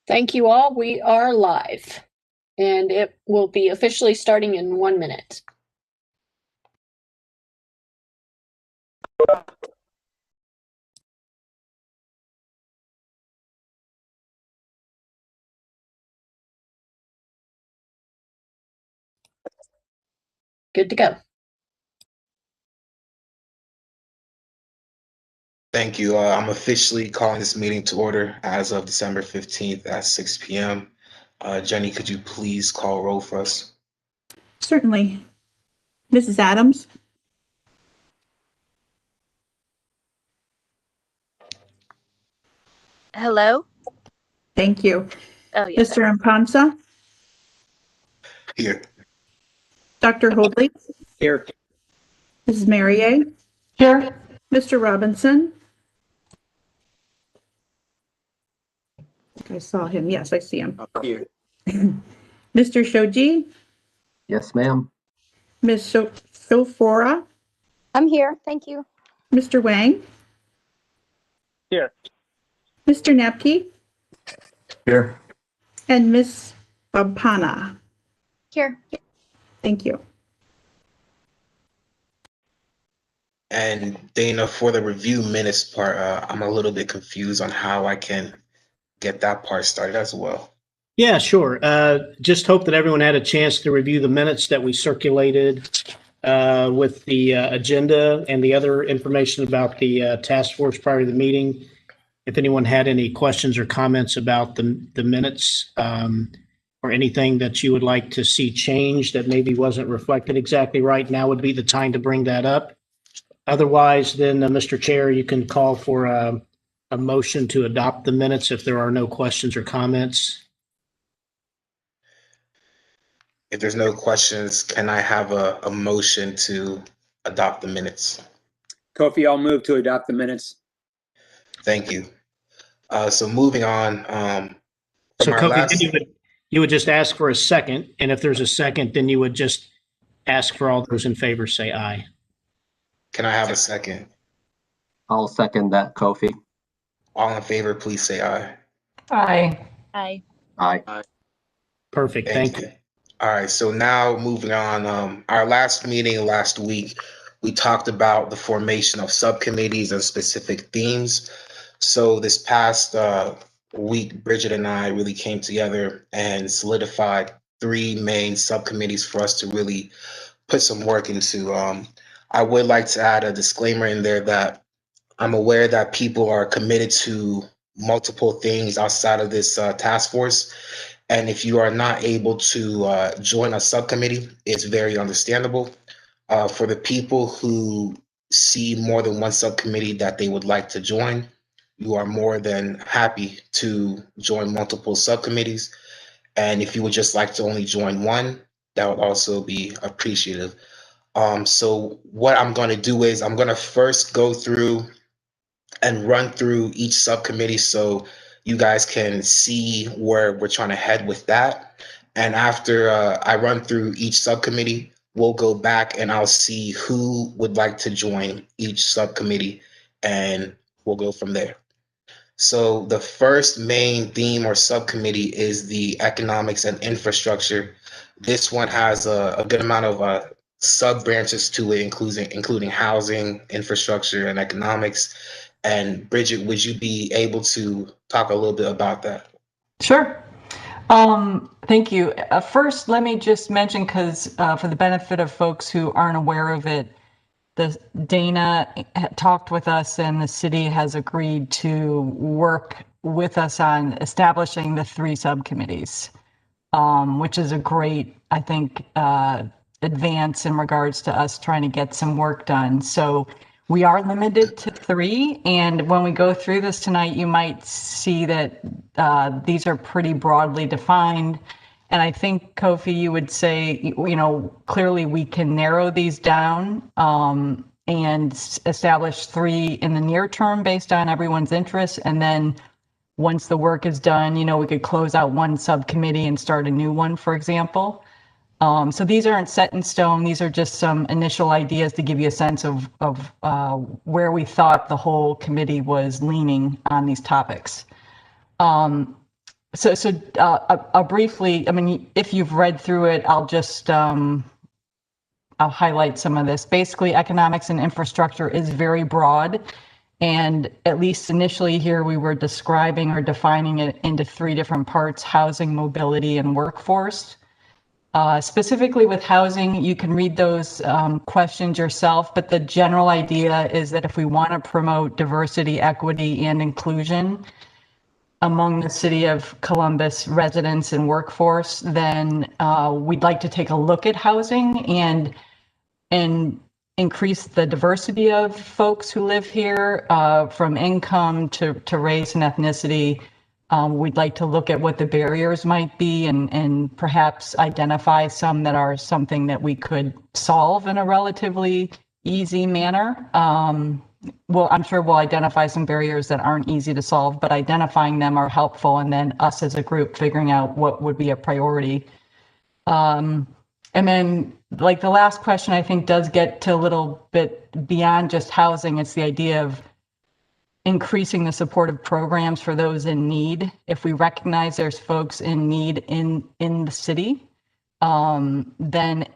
Thank you all. We are live, and it will be officially starting in 1 minute. Good to go. Thank you. I'm officially calling this meeting to order as of December 15th at 6 p.m. Jenny, could you please call roll for us? Certainly. Mrs. Adams? Hello? Thank you. Oh, yeah. Mr. Impansa? Here. Dr. Hoadley? Here. Mrs. Marier? Here. Mr. Robinson? I think I saw him. Yes, I see him. Here. Mr. Shoji? Yes, ma'am. Ms. Sofora? I'm here. Thank you. Mr. Wang? Here. Mr. Nepke? Here. And Ms. Babpana? Here. Thank you. And Dana, for the review minutes part, I'm a little bit confused on how I can get that part started as well. Yeah, sure. Just hope that everyone had a chance to review the minutes that we circulated with the agenda and the other information about the task force prior to the meeting. If anyone had any questions or comments about the minutes or anything that you would like to see changed that maybe wasn't reflected exactly right, now would be the time to bring that up. Otherwise, then, Mr. Chair, you can call for a motion to adopt the minutes if there are no questions or comments. If there's no questions, can I have a motion to adopt the minutes? Kofi, I'll move to adopt the minutes. Thank you. So moving on. So Kofi, you would just ask for a second, and if there's a second, then you would just ask for all those in favor, say aye. Can I have a second? I'll second that, Kofi. All in favor, please say aye. Aye. Aye. Aye. Perfect, thank you. All right, so now moving on, our last meeting last week, we talked about the formation of subcommittees and specific themes. So this past week, Bridget and I really came together and solidified 3 main subcommittees for us to really put some work into. I would like to add a disclaimer in there that I'm aware that people are committed to multiple things outside of this task force. And if you are not able to join a subcommittee, it's very understandable. For the people who see more than one subcommittee that they would like to join, you are more than happy to join multiple subcommittees. And if you would just like to only join one, that would also be appreciative. So what I'm going to do is I'm going to first go through and run through each subcommittee so you guys can see where we're trying to head with that. And after I run through each subcommittee, we'll go back and I'll see who would like to join each subcommittee and we'll go from there. So the first main theme or subcommittee is the economics and infrastructure. This one has a good amount of sub branches to it, including housing, infrastructure, and economics. And Bridget, would you be able to talk a little bit about that? Sure. Thank you. First, let me just mention, because for the benefit of folks who aren't aware of it, Dana talked with us and the city has agreed to work with us on establishing the 3 subcommittees, which is a great, I think, advance in regards to us trying to get some work done. So we are limited to 3, and when we go through this tonight, you might see that these are pretty broadly defined. And I think, Kofi, you would say, clearly we can narrow these down and establish 3 in the near term based on everyone's interests. And then once the work is done, we could close out one subcommittee and start a new one, for example. So these aren't set in stone. These are just some initial ideas to give you a sense of where we thought the whole committee was leaning on these topics. I'll briefly, I mean, if you've read through it, I'll just, I'll highlight some of this. Basically, economics and infrastructure is very broad. And at least initially here, we were describing or defining it into 3 different parts: housing, mobility, and workforce. Specifically with housing, you can read those questions yourself, but the general idea is that if we want to promote diversity, equity, and inclusion among the city of Columbus residents and workforce, then we'd like to take a look at housing and increase the diversity of folks who live here, from income to race and ethnicity. We'd like to look at what the barriers might be and perhaps identify some that are something that we could solve in a relatively easy manner. Well, I'm sure we'll identify some barriers that aren't easy to solve, but identifying them are helpful. And then us as a group figuring out what would be a priority. And then like the last question, I think does get to a little bit beyond just housing. It's the idea of increasing the supportive programs for those in need. If we recognize there's folks in need in the city, then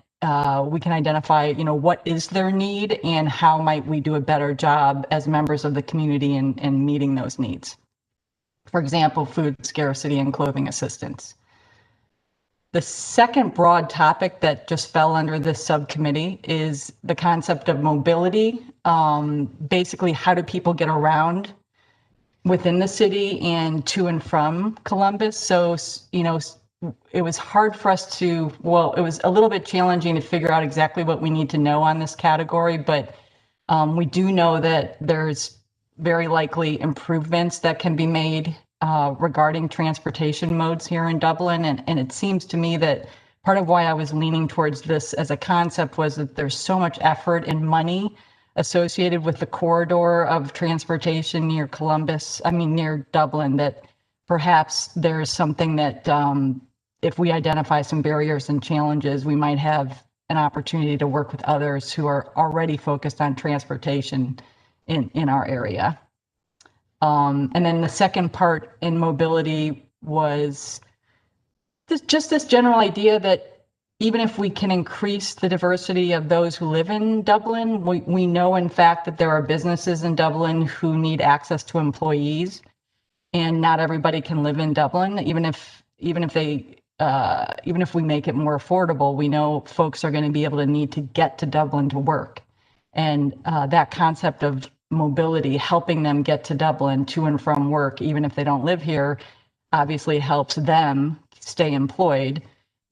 we can identify, what is their need and how might we do a better job as members of the community in meeting those needs. For example, food scarcity and clothing assistance. The second broad topic that just fell under this subcommittee is the concept of mobility. Basically, how do people get around within the city and to and from Columbus? So, it was hard for us to, it was a little bit challenging to figure out exactly what we need to know on this category, but we do know that there's very likely improvements that can be made regarding transportation modes here in Dublin. And it seems to me that part of why I was leaning towards this as a concept was that there's so much effort and money associated with the corridor of transportation near near Dublin, that perhaps there's something that if we identify some barriers and challenges, we might have an opportunity to work with others who are already focused on transportation in our area. And then the second part in mobility was just this general idea that even if we can increase the diversity of those who live in Dublin, we know in fact that there are businesses in Dublin who need access to employees, and not everybody can live in Dublin. Even if we make it more affordable, we know folks are going to be able to need to get to Dublin to work. And that concept of mobility, helping them get to Dublin to and from work, even if they don't live here, obviously helps them stay employed,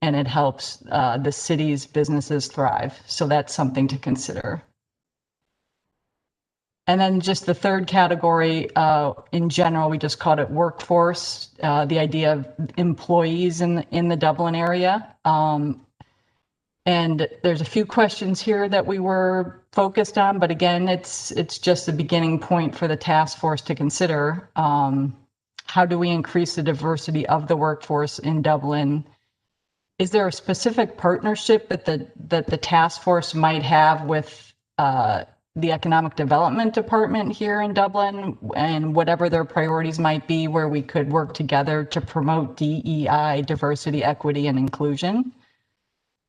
and it helps the city's businesses thrive. So that's something to consider. And then just the third category, in general, we just called it workforce, the idea of employees in the Dublin area. And there's a few questions here that we were focused on, but again, it's just a beginning point for the task force to consider. How do we increase the diversity of the workforce in Dublin? Is there a specific partnership that the task force might have with the Economic Development Department here in Dublin, and whatever their priorities might be, where we could work together to promote DEI, diversity, equity, and inclusion?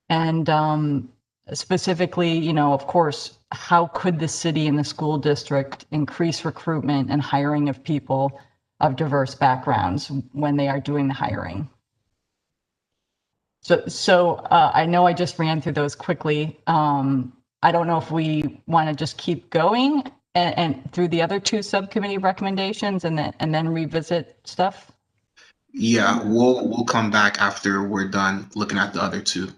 And specifically, of course, how could the city and the school district increase recruitment and hiring of people of diverse backgrounds when they are doing the hiring? So I know I just ran through those quickly. I don't know if we want to just keep going and through the other 2 subcommittee recommendations and then revisit stuff. Yeah, we'll come back after we're done looking at the other 2.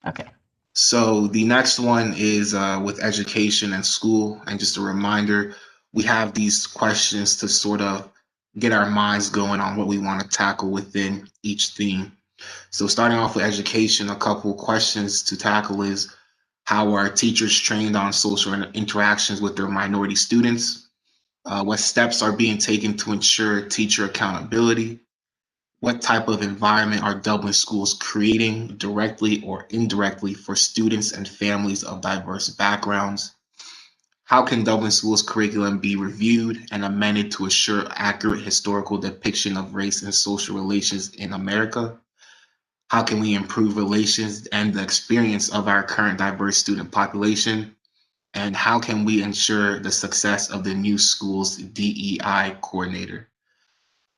Okay. So the next one is with education and school. And just a reminder, we have these questions to sort of get our minds going on what we want to tackle within each theme. So starting off with education, a couple questions to tackle is, how are teachers trained on social interactions with their minority students? What steps are being taken to ensure teacher accountability? What type of environment are Dublin schools creating directly or indirectly for students and families of diverse backgrounds? How can Dublin Schools curriculum be reviewed and amended to assure accurate historical depiction of race and social relations in America? How can we improve relations and the experience of our current diverse student population? And how can we ensure the success of the new school's DEI coordinator?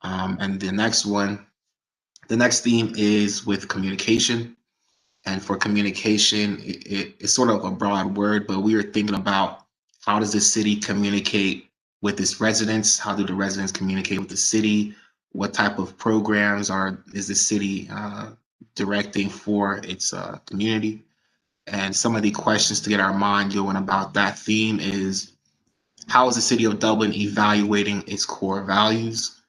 And the next theme is with communication. And for communication, it's sort of a broad word, but we are thinking about how does the city communicate with its residents? How do the residents communicate with the city? What type of programs is the city directing for its community? And some of the questions to get our mind going about that theme is, how is the city of Dublin evaluating its core values?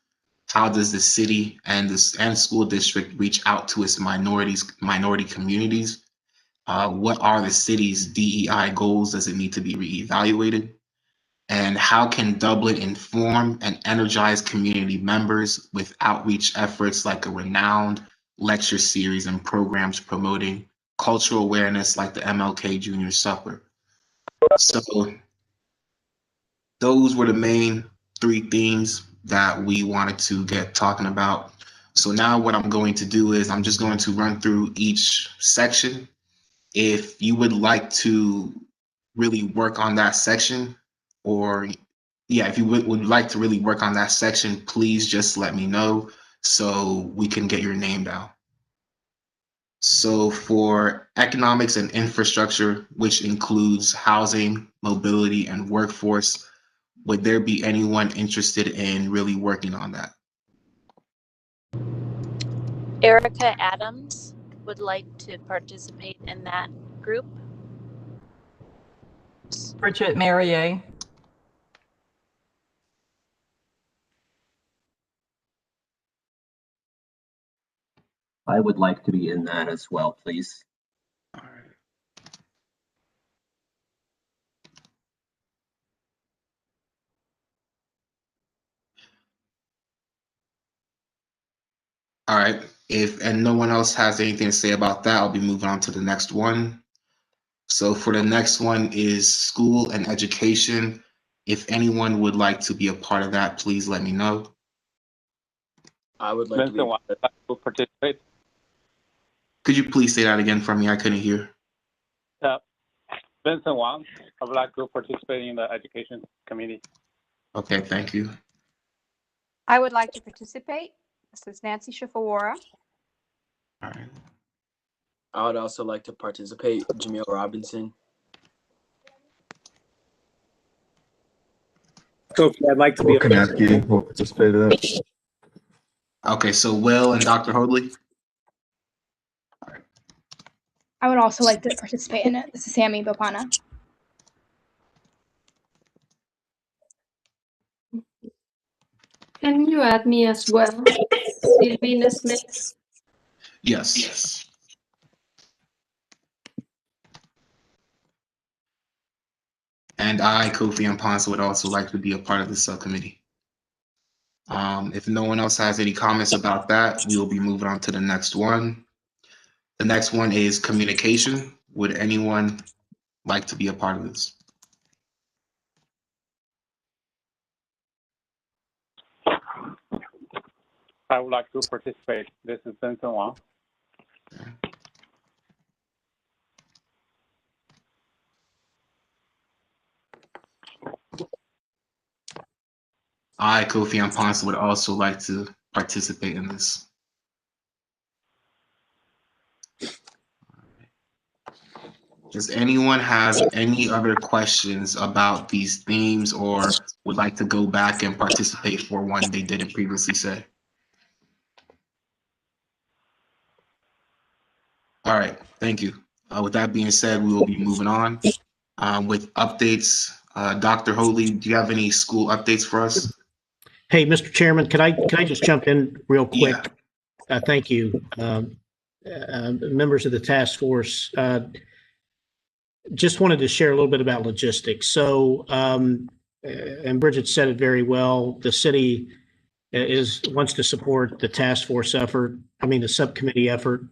How does the city and school district reach out to its minority communities? What are the city's DEI goals? Does it need to be reevaluated? And how can Dublin inform and energize community members with outreach efforts like a renowned lecture series and programs promoting cultural awareness like the MLK Junior Supper? So those were the main three themes that we wanted to get talking about. So now what I'm going to do is I'm just going to run through each section. If you would like to really work on that section, or if you would like to really work on that section, please just let me know so we can get your name down. So for economics and infrastructure, which includes housing, mobility, and workforce, would there be anyone interested in really working on that? Erica Adams would like to participate in that group. Bridget Marrier. I would like to be in that as well, please. All right. All right. And no one else has anything to say about that, I'll be moving on to the next one. So for the next one is school and education. If anyone would like to be a part of that, please let me know. I would like to participate. Could you please say that again for me? I couldn't hear. Vincent Wang, I would like to participate in the education committee. Okay, thank you. I would like to participate. This is Nancy Shifawara. All right. I would also like to participate. Jamil Robinson. Kofi, I'd like to be will participate in that. Okay, so Will and Dr. Hoadley. I would also like to participate in it. This is Sammy Bopana. Can you add me as well, Sylvina Smith? Yes. And I, Kofi Amponsa, would also like to be a part of the subcommittee. If no one else has any comments about that, we will be moving on to the next one. The next one is communication. Would anyone like to be a part of this? I would like to participate. This is Vincent Wang. I, Kofi Amponsa, would also like to participate in this. Does anyone have any other questions about these themes or would like to go back and participate for one they didn't previously say? All right, thank you. With that being said, we will be moving on with updates. Dr. Hoadley, do you have any school updates for us? Hey, Mr. Chairman, can I just jump in real quick? Yeah. Thank you. Members of the task force, just wanted to share a little bit about logistics. So, and Bridget said it very well, the city wants to support the task force effort, the subcommittee effort,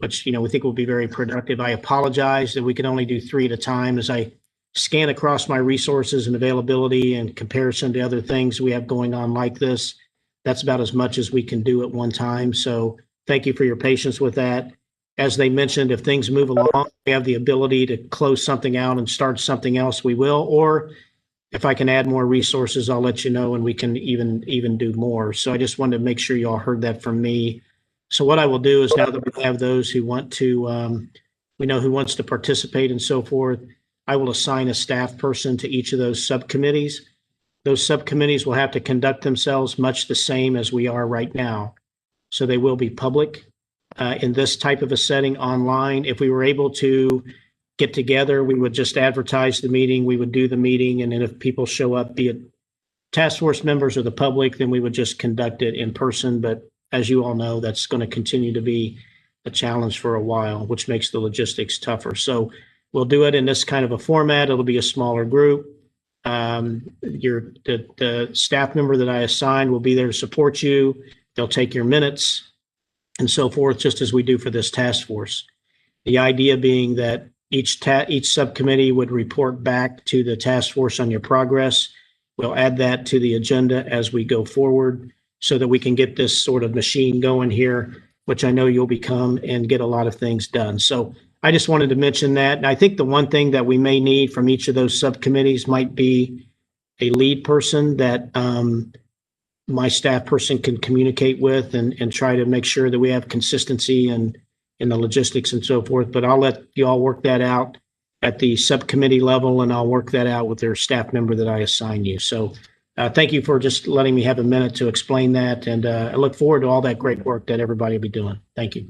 which, we think will be very productive. I apologize that we can only do 3 at a time. As I scan across my resources and availability in comparison to other things we have going on like this. That's about as much as we can do at one time. So thank you for your patience with that. As they mentioned, if things move along, we have the ability to close something out and start something else, we will. Or if I can add more resources, I'll let you know and we can even do more. So I just wanted to make sure you all heard that from me. So what I will do is, now that we have those who want to, we know who wants to participate and so forth, I will assign a staff person to each of those subcommittees. Those subcommittees will have to conduct themselves much the same as we are right now. So they will be public in this type of a setting online. If we were able to get together, we would just advertise the meeting, we would do the meeting, and then if people show up, be it task force members or the public, then we would just conduct it in person. But as you all know, that's going to continue to be a challenge for a while, which makes the logistics tougher. So we'll do it in this kind of a format. It'll be a smaller group. The staff member that I assigned will be there to support you. They'll take your minutes and so forth, just as we do for this task force. The idea being that each subcommittee would report back to the task force on your progress. We'll add that to the agenda as we go forward so that we can get this sort of machine going here, which I know you'll become, and get a lot of things done. So I just wanted to mention that. And I think the one thing that we may need from each of those subcommittees might be a lead person that my staff person can communicate with and try to make sure that we have consistency and in the logistics and so forth. But I'll let you all work that out at the subcommittee level, and I'll work that out with their staff member that I assign you. So thank you for just letting me have a minute to explain that. And I look forward to all that great work that everybody will be doing. Thank you.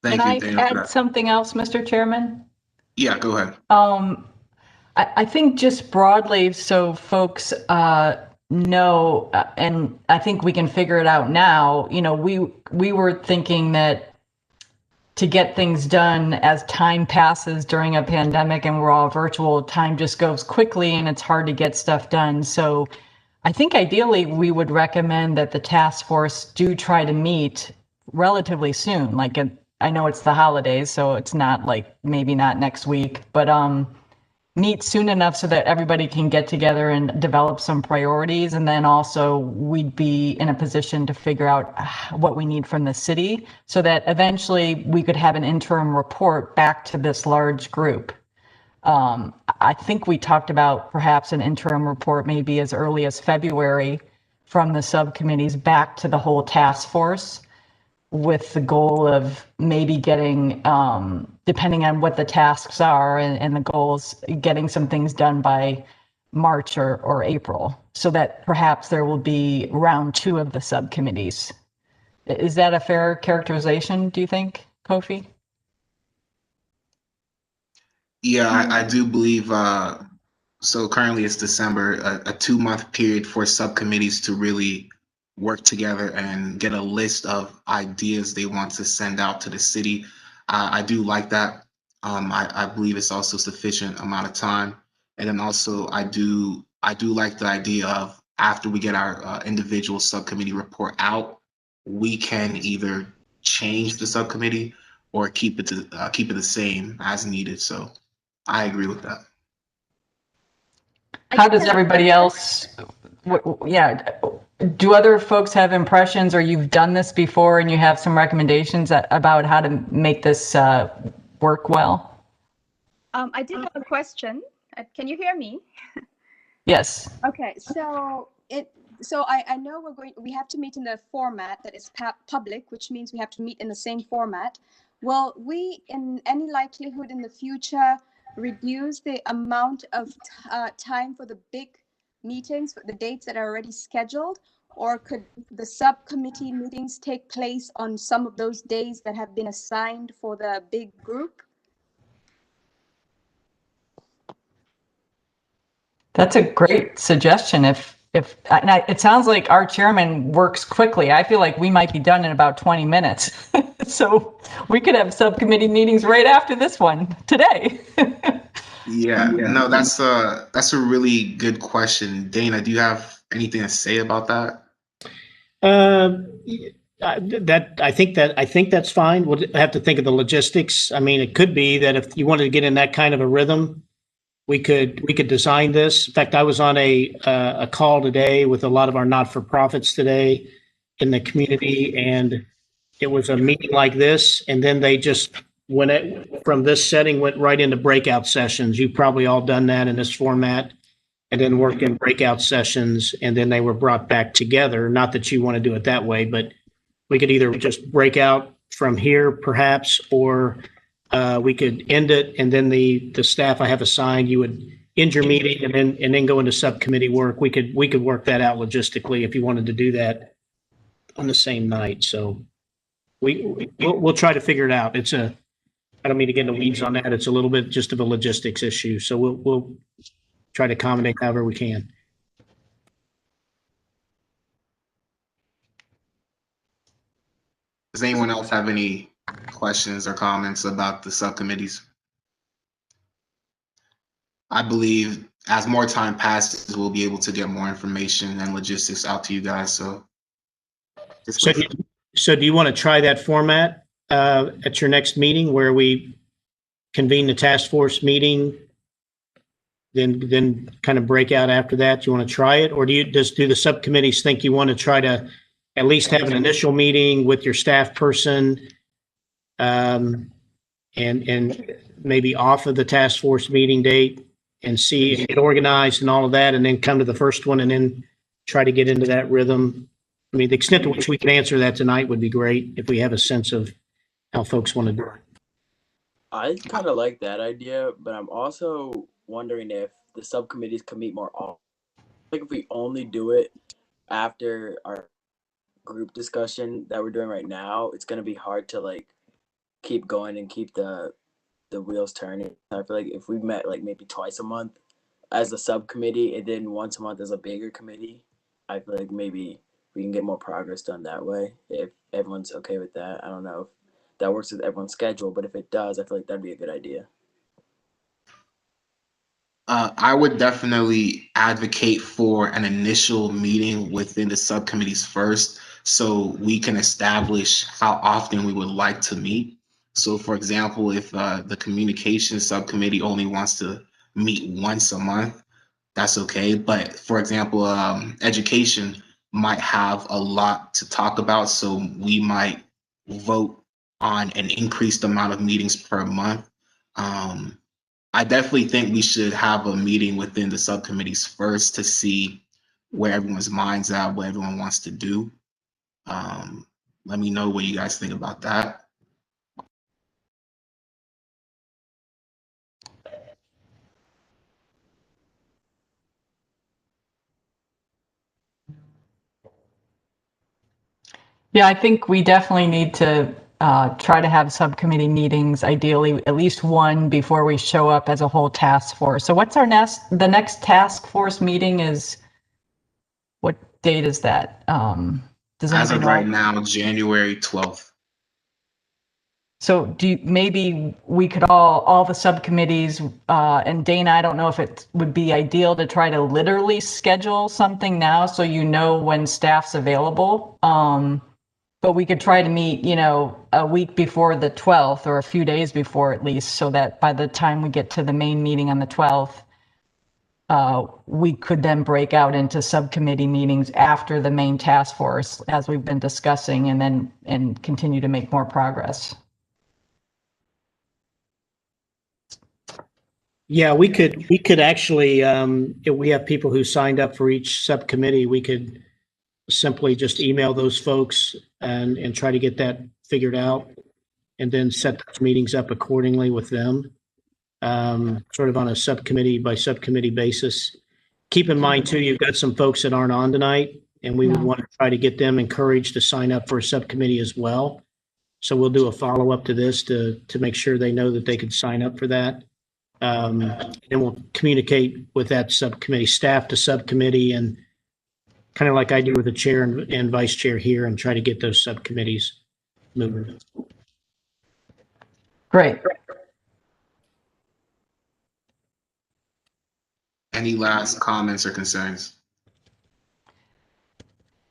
Can I add something else, Mr. Chairman? Yeah, go ahead. I think just broadly, so folks know, and I think we can figure it out now. You know, we were thinking that to get things done as time passes during a pandemic and we're all virtual, time just goes quickly and it's hard to get stuff done. So I think ideally we would recommend that the task force do try to meet relatively soon. Like, I know it's the holidays, so it's not like, maybe not next week, but meet soon enough so that everybody can get together and develop some priorities. And then also we'd be in a position to figure out what we need from the city so that eventually we could have an interim report back to this large group. I think we talked about perhaps an interim report maybe as early as February from the subcommittees back to the whole task force, with the goal of maybe getting, depending on what the tasks are and the goals, getting some things done by March or April, so that perhaps there will be round 2 of the subcommittees. Is that a fair characterization, do you think, Kofi? Yeah, I do believe, so currently it's December, a 2-month period for subcommittees to really work together and get a list of ideas they want to send out to the city. I do like that. I believe it's also sufficient amount of time. And then also I do like the idea of, after we get our individual subcommittee report out, we can either change the subcommittee or keep it the same as needed. So I agree with that. How does everybody else, yeah, do other folks have impressions, or you've done this before and you have some recommendations about how to make this work well? I did have a question. Can you hear me? Yes. Okay, so I know we have to meet in the format that is public, which means we have to meet in the same format. Will we, in any likelihood in the future, reduce the amount of time for the big meetings, the dates that are already scheduled, or could the subcommittee meetings take place on some of those days that have been assigned for the big group? That's a great suggestion. It sounds like our chairman works quickly. I feel like we might be done in about 20 minutes. So we could have subcommittee meetings right after this one today. Yeah, no, that's a really good question. Dana, do you have anything to say about that? I think that's fine. We'll have to think of the logistics. I mean, it could be that if you wanted to get in that kind of a rhythm, we could design this. In fact, I was on a call today with a lot of our not-for-profits today in the community, and it was a meeting like this, and then they just from this setting went right into breakout sessions. You've probably all done that in this format, and then worked in breakout sessions, and then they were brought back together. Not that you want to do it that way, but we could either just break out from here perhaps, or we could end it, and then the staff I have assigned, you would end your meeting and then go into subcommittee work. We could work that out logistically if you wanted to do that on the same night. So we'll try to figure it out. I don't mean to get into weeds on that. It's a little bit just of a logistics issue. So we'll try to accommodate however we can. Does anyone else have any questions or comments about the subcommittees? I believe as more time passes, we'll be able to get more information and logistics out to you guys. So do you want to try that format at your next meeting where we convene the task force meeting, then kind of break out after that? Do you want to try it, or do the subcommittees think you want to try to at least have an initial meeting with your staff person, and maybe off of the task force meeting date and see and get organized and all of that, and then come to the first one and then try to get into that rhythm? I mean, the extent to which we can answer that tonight would be great if we have a sense of how folks want to do it. I kind of like that idea, but I'm also wondering if the subcommittees can meet more often. Like if we only do it after our group discussion that we're doing right now, it's gonna be hard to like keep going and keep the wheels turning. I feel like if we met like maybe twice a month as a subcommittee and then once a month as a bigger committee, I feel like maybe we can get more progress done that way if everyone's okay with that. I don't know if that works with everyone's schedule, but if it does, I feel like that'd be a good idea. I would definitely advocate for an initial meeting within the subcommittees first, so we can establish how often we would like to meet. So, for example, if the communications subcommittee only wants to meet once a month, that's okay. But for example, education might have a lot to talk about, so we might vote on an increased amount of meetings per month. I definitely think we should have a meeting within the subcommittees first to see where everyone's mind's at, what everyone wants to do. Let me know what you guys think about that. Yeah, I think we definitely need to try to have subcommittee meetings, ideally at least one before we show up as a whole task force. So what's the next task force meeting is, what date is that? As of right now, January 12th. So maybe we could all the subcommittees, and Dana, I don't know if it would be ideal to try to literally schedule something now so you know when staff's available. But we could try to meet, a week before the 12th or a few days before at least, so that by the time we get to the main meeting on the 12th, we could then break out into subcommittee meetings after the main task force, as we've been discussing, and continue to make more progress. Yeah, we could actually, if we have people who signed up for each subcommittee, we could simply just email those folks and try to get that figured out, and then set those meetings up accordingly with them, sort of on a subcommittee by subcommittee basis. Keep in mind too, you've got some folks that aren't on tonight, and we would want to try to get them encouraged to sign up for a subcommittee as well. So we'll do a follow up to this to make sure they know that they could sign up for that. And we'll communicate with that subcommittee staff to subcommittee, and kind of like I do with the chair and vice chair here, and try to get those subcommittees moving. Great. Any last comments or concerns?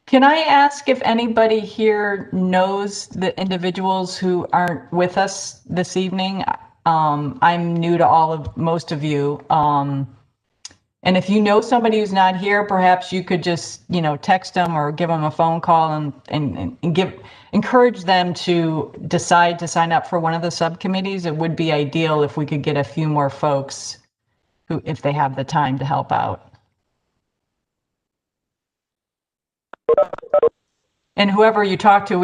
Can I ask if anybody here knows the individuals who aren't with us this evening? I'm new to most of you. And if you know somebody who's not here, perhaps you could just, text them or give them a phone call and encourage them to decide to sign up for one of the subcommittees. It would be ideal if we could get a few more folks if they have the time to help out. And whoever you talk to,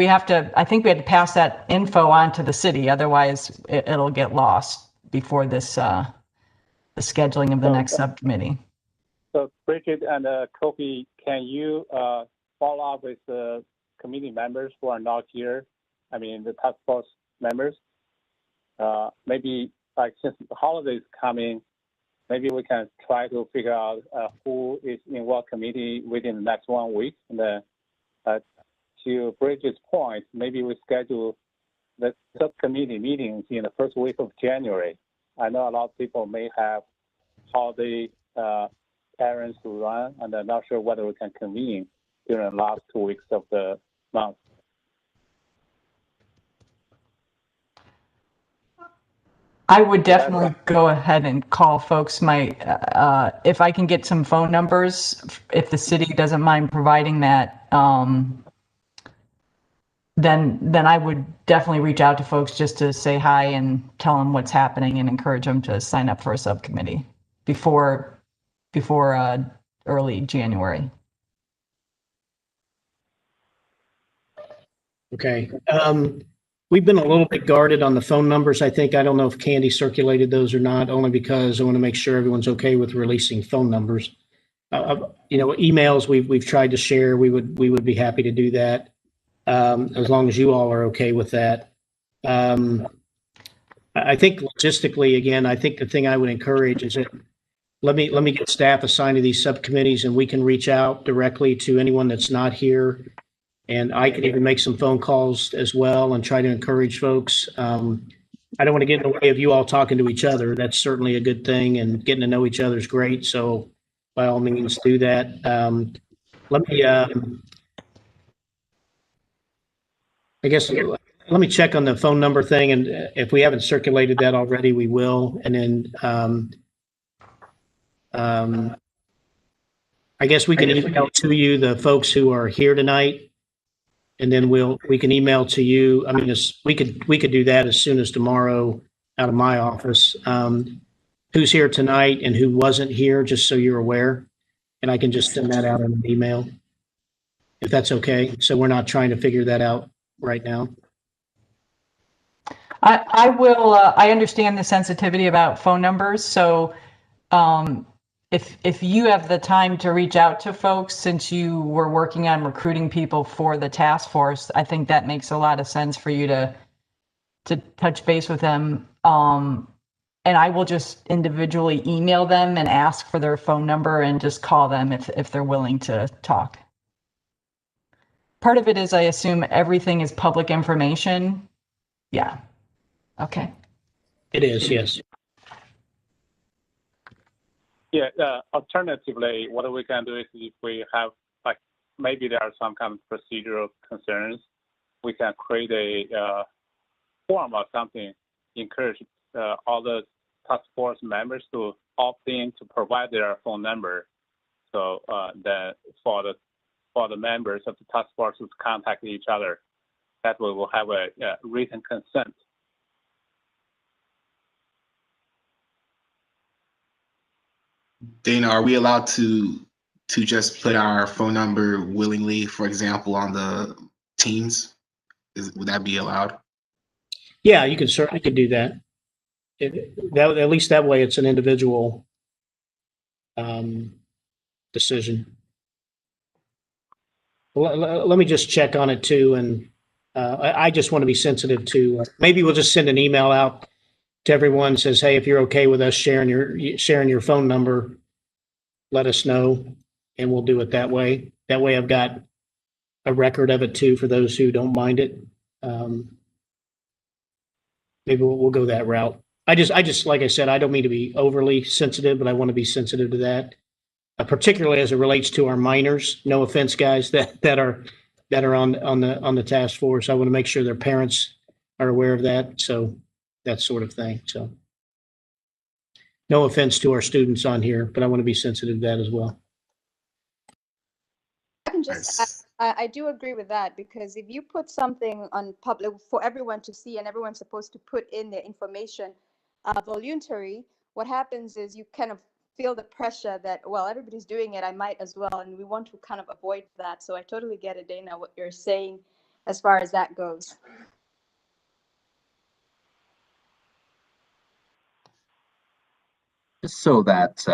I think we had to pass that info on to the city. Otherwise it'll get lost before this, the scheduling of the next subcommittee. So Bridget and Kofi, can you follow up with the committee members who are not here? I mean, the task force members. Maybe since the holiday is coming, maybe we can try to figure out who is in what committee within the next 1 week. And to Bridget's point, maybe we schedule the subcommittee meetings in the first week of January. I know a lot of people may have holiday errands to run, and I'm not sure whether we can convene during the last 2 weeks of the month. I would definitely go ahead and call folks. If I can get some phone numbers, if the city doesn't mind providing that, then I would definitely reach out to folks just to say hi and tell them what's happening and encourage them to sign up for a subcommittee before early January. Okay. We've been a little bit guarded on the phone numbers. I don't know if Candy circulated those or not, only because I want to make sure everyone's okay with releasing phone numbers. Emails we've tried to share. We would be happy to do that. As long as you all are okay with that. I think logistically, again, I think the thing I would encourage is that let me get staff assigned to these subcommittees, and we can reach out directly to anyone that's not here. And I can even make some phone calls as well and try to encourage folks. I don't want to get in the way of you all talking to each other. That's certainly a good thing, and getting to know each other is great. So by all means, do that. Let me check on the phone number thing, and if we haven't circulated that already, we will. And then I guess we can email to you the folks who are here tonight, and then we can email to you. I mean, we could do that as soon as tomorrow out of my office. Who's here tonight and who wasn't here, just so you're aware, and I can just send that out in an email, if that's okay. So we're not trying to figure that out right now. I will. I understand the sensitivity about phone numbers. So if you have the time to reach out to folks, since you were working on recruiting people for the task force, I think that makes a lot of sense for you to touch base with them. And I will just individually email them and ask for their phone number and just call them if they're willing to talk. Part of it is, I assume everything is public information. Yeah. Okay. It is, yes. Yeah, alternatively, what we can do is if we have, maybe there are some kind of procedural concerns, we can create a form or something, encourage all the task force members to opt in to provide their phone number. So that for the members of the task force to contact each other, that way we'll have a written consent. Dana, are we allowed to just put our phone number willingly, for example, on the Teams? Would that be allowed? Yeah, you could certainly do that. At least that way, it's an individual decision. Let me just check on it too, and I just want to be sensitive to. Maybe we'll just send an email out to everyone, says, hey, if you're okay with us sharing your phone number, let us know, and we'll do it that way. That way I've got a record of it too for those who don't mind it. Maybe we'll go that route. I just, like I said, I don't mean to be overly sensitive, but I want to be sensitive to that, particularly as it relates to our minors. No offense, guys, that are on the task force. I want to make sure their parents are aware of that. So that sort of thing. So no offense to our students on here, but I want to be sensitive to that as well. I can just, I do agree with that, because if you put something on public for everyone to see and everyone's supposed to put in their information voluntary, what happens is you kind of feel the pressure that, well, everybody's doing it, I might as well. And we want to kind of avoid that. So I totally get it, Dana, what you're saying as far as that goes. Just so that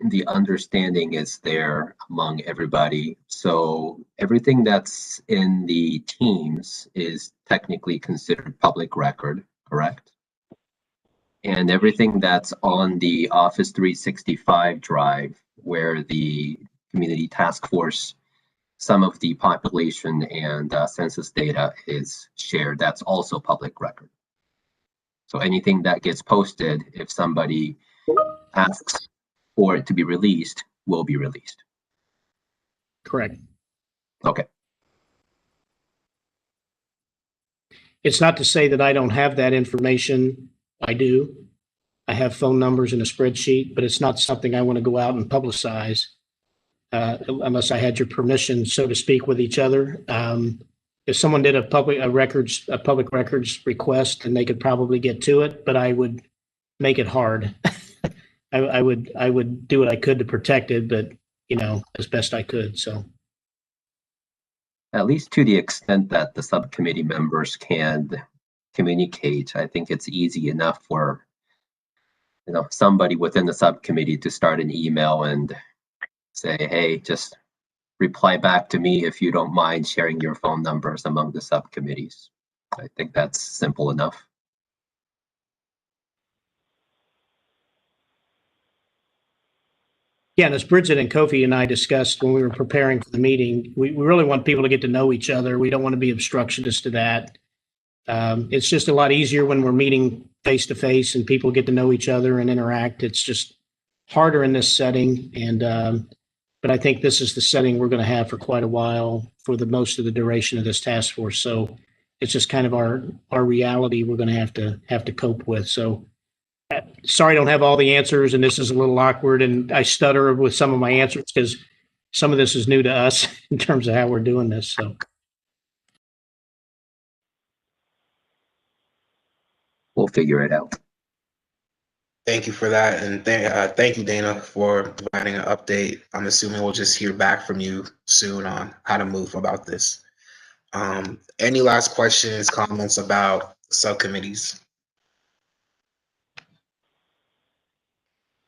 the understanding is there among everybody. So everything that's in the Teams is technically considered public record, correct? And everything that's on the Office 365 drive, where the Community Task Force, some of the population and census data is shared, that's also public record. So anything that gets posted, if somebody asks for it to be released, will be released. Correct. Okay. It's not to say that I don't have that information. I do. I have phone numbers in a spreadsheet, but it's not something I want to go out and publicize unless I had your permission, so to speak, with each other. If someone did a public records request, then they could probably get to it, but I would make it hard. I would do what I could to protect it, but as best I could. So. At least to the extent that the subcommittee members can communicate, I think it's easy enough for somebody within the subcommittee to start an email and say, hey, just reply back to me if you don't mind sharing your phone numbers among the subcommittees. I think that's simple enough. Yeah, and as Bridget and Kofi and I discussed when we were preparing for the meeting, we really want people to get to know each other. We don't want to be obstructionist to that. It's just a lot easier when we're meeting face to face and people get to know each other and interact. It's just harder in this setting. But I think this is the setting we're going to have for quite a while for the most of the duration of this task force. So it's just kind of our reality we're going to have to cope with. So sorry, I don't have all the answers, and this is a little awkward, and I stutter with some of my answers because some of this is new to us in terms of how we're doing this. So we'll figure it out. Thank you for that, and thank you, Dana, for providing an update. I'm assuming we'll just hear back from you soon on how to move about this. Any last questions, comments about subcommittees?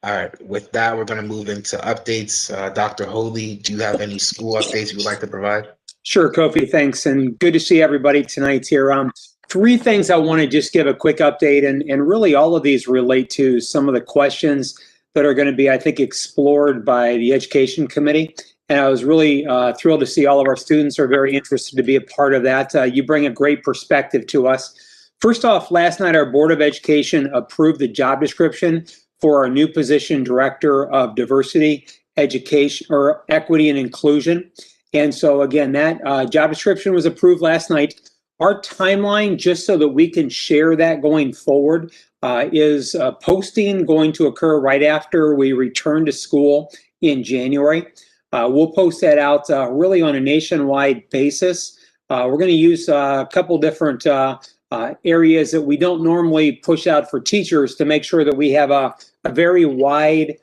All right, with that, we're going to move into updates. Dr. Holy, do you have any school updates you would like to provide? Sure, Kofi, thanks. And good to see everybody tonight here. Three things I want to just give a quick update, and really all of these relate to some of the questions that are going to be, I think, explored by the Education Committee. And I was really thrilled to see all of our students are very interested to be a part of that. You bring a great perspective to us. First off, last night, our Board of Education approved the job description for our new position, Director of Diversity, Education, or Equity and Inclusion. And so again, that job description was approved last night. Our timeline, just so that we can share that going forward, is posting going to occur right after we return to school in January. We'll post that out really on a nationwide basis. We're going to use a couple different areas that we don't normally push out for teachers to make sure that we have a very wide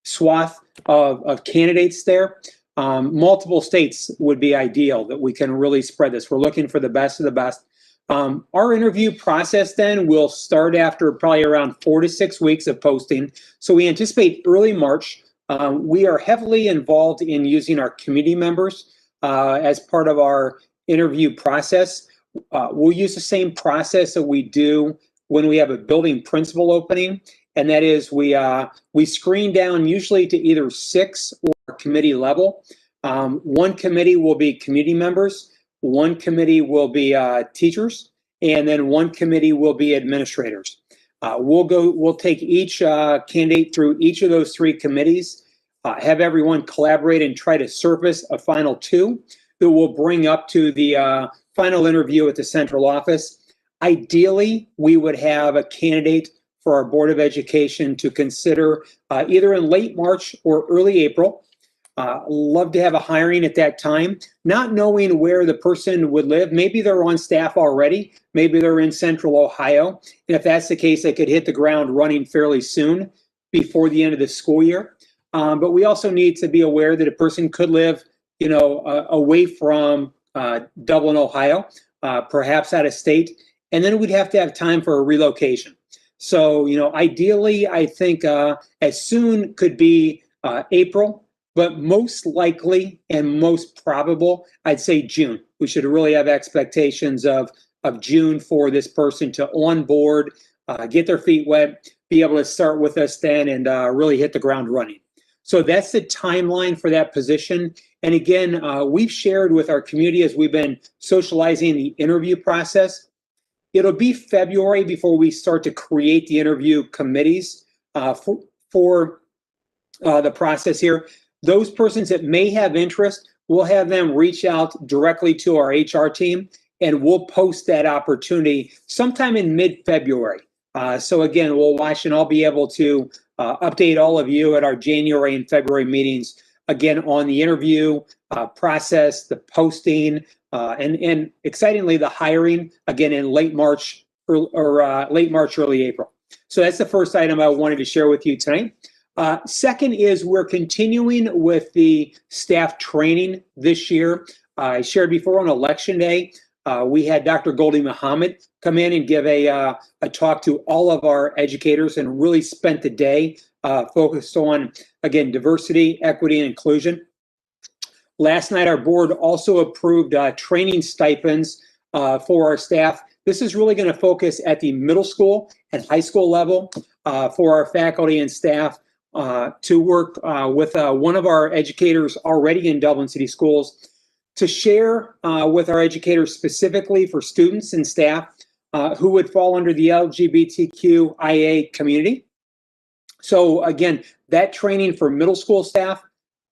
swath of candidates there. Multiple states would be ideal that we can really spread this. We're looking for the best of the best. Our interview process then will start after probably around 4 to 6 weeks of posting. So we anticipate early March. We are heavily involved in using our community members as part of our interview process. We'll use the same process that we do when we have a building principal opening, and that is we screen down usually to either 6 or committee level. One committee will be community members, one committee will be teachers, and then one committee will be administrators. We'll take each candidate through each of those 3 committees, have everyone collaborate and try to surface a final 2 that we'll bring up to the final interview at the central office. Ideally, we would have a candidate for our Board of Education to consider either in late March or early April. Love to have a hiring at that time, not knowing where the person would live. Maybe they're on staff already. Maybe they're in Central Ohio. And if that's the case, they could hit the ground running fairly soon before the end of the school year. But we also need to be aware that a person could live, away from Dublin, Ohio, perhaps out of state. And then we'd have to have time for a relocation. So, ideally, I think as soon could be April. But most likely and most probable, I'd say June. We should really have expectations of June for this person to onboard, get their feet wet, be able to start with us then and really hit the ground running. So that's the timeline for that position. And again, we've shared with our community as we've been socializing the interview process. It'll be February before we start to create the interview committees for the process here. Those persons that may have interest, we'll have them reach out directly to our HR team, and we'll post that opportunity sometime in mid-February. So again, we'll watch, and I'll be able to update all of you at our January and February meetings, again, on the interview process, the posting, and excitingly, the hiring, again, in late March or late March, early April. So that's the first item I wanted to share with you tonight. Second is we're continuing with the staff training this year. I shared before on Election Day, we had Dr. Goldie Muhammad come in and give a talk to all of our educators and really spent the day focused on, again, diversity, equity, and inclusion. Last night, our board also approved training stipends for our staff. This is really going to focus at the middle school and high school level for our faculty and staff. To work with one of our educators already in Dublin City Schools to share with our educators specifically for students and staff who would fall under the LGBTQIA community. So again, that training for middle school staff,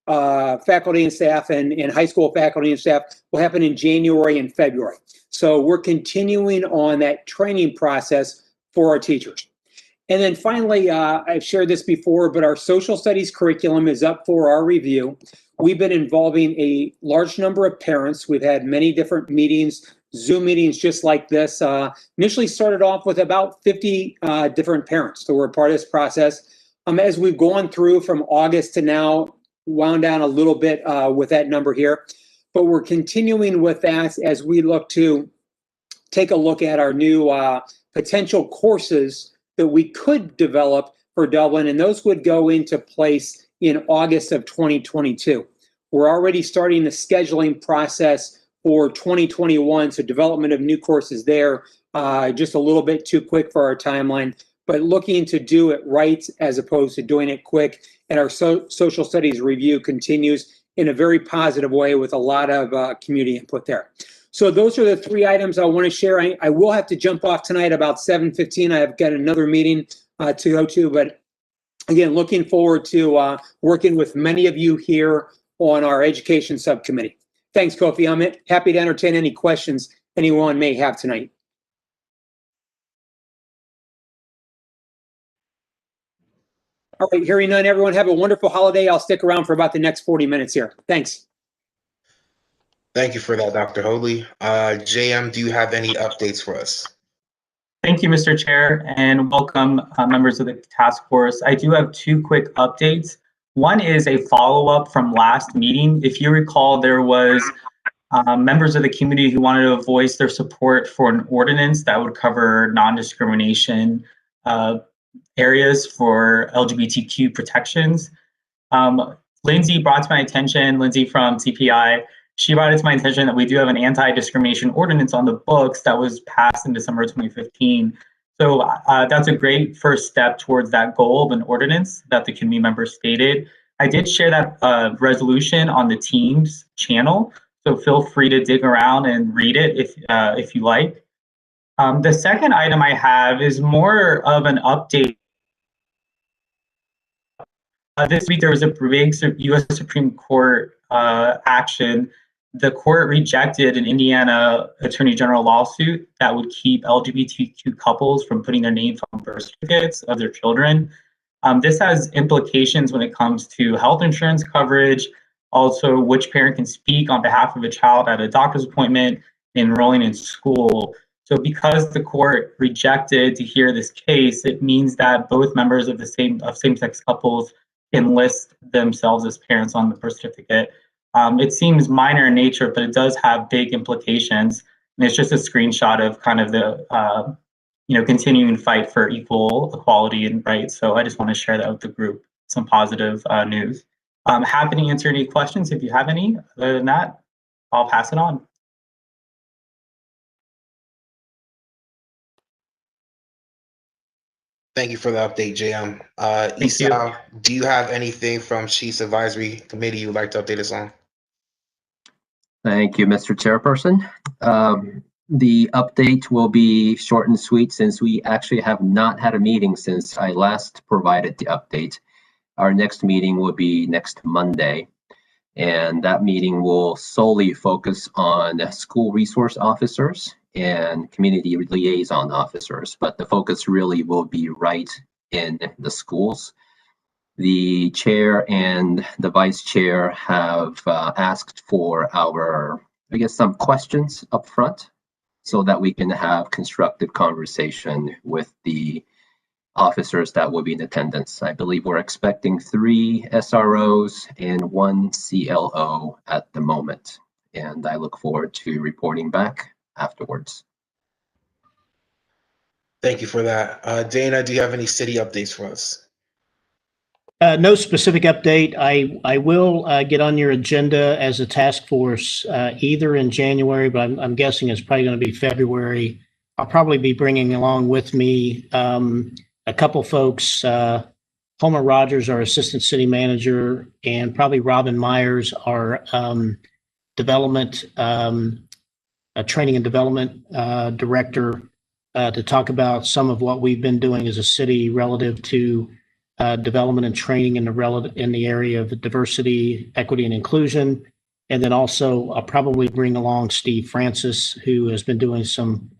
faculty and staff, and high school faculty and staff will happen in January and February. So we're continuing on that training process for our teachers. And then finally, I've shared this before, but our social studies curriculum is up for our review. We've been involving a large number of parents. We've had many different meetings, Zoom meetings just like this. Initially started off with about 50 different parents that were a part of this process. As we've gone through from August to now, wound down a little bit with that number here. But we're continuing with that as we look to take a look at our new potential courses that we could develop for Dublin, and those would go into place in August of 2022. We're already starting the scheduling process for 2021, so development of new courses there, just a little bit too quick for our timeline, but looking to do it right as opposed to doing it quick. And our social studies review continues in a very positive way with a lot of community input there. So those are the three items I want to share. I will have to jump off tonight about 7:15. I've got another meeting to go to, but again, looking forward to working with many of you here on our education subcommittee. Thanks, Kofi. I'm happy to entertain any questions anyone may have tonight. All right, hearing none, everyone have a wonderful holiday. I'll stick around for about the next 40 minutes here. Thanks. Thank you for that, Dr. Hoadley. JM, do you have any updates for us? Thank you, Mr. Chair, and welcome members of the task force. I do have two quick updates. One is a follow-up from last meeting. If you recall, there was members of the community who wanted to voice their support for an ordinance that would cover non-discrimination areas for LGBTQ protections. Lindsay brought to my attention, Lindsay from CPI, she brought it to my attention that we do have an anti-discrimination ordinance on the books that was passed in December 2015. So that's a great first step towards that goal of an ordinance that the community members stated. I did share that resolution on the Teams channel, so feel free to dig around and read it if you like. The second item I have is more of an update. This week there was a big U.S. Supreme Court action the court rejected an Indiana Attorney General lawsuit that would keep LGBTQ couples from putting their names on birth certificates of their children. This has implications when it comes to health insurance coverage, also which parent can speak on behalf of a child at a doctor's appointment, enrolling in school. So because the court rejected to hear this case, it means that both members of same-sex couples can list themselves as parents on the birth certificate. It seems minor in nature, but it does have big implications. And it's just a screenshot of kind of the continuing fight for equal equality and rights. So I just want to share that with the group, some positive news. I'm happy to answer any questions if you have any. Other than that, I'll pass it on. Thank you for the update, JM. Esau, do you have anything from Chiefs Advisory Committee you would like to update us on? Thank you, Mr. Chairperson. The update will be short and sweet since we actually have not had a meeting since I last provided the update. Our next meeting will be next Monday, and that meeting will solely focus on school resource officers and community liaison officers, but the focus really will be right in the schools. The chair and the vice chair have asked for some questions up front so that we can have constructive conversation with the officers that will be in attendance. I believe we're expecting 3 SROs and 1 CLO at the moment, and I look forward to reporting back afterwards. Thank you for that. Dana, do you have any city updates for us? No specific update. I will get on your agenda as a task force either in January, but I'm guessing it's probably going to be February. I'll probably be bringing along with me a couple folks, Homer Rogers, our assistant city manager, and probably Robin Myers, our training and development director, to talk about some of what we've been doing as a city relative to development and training in the area of diversity, equity, and inclusion. And then also I'll probably bring along Steve Francis, who has been doing some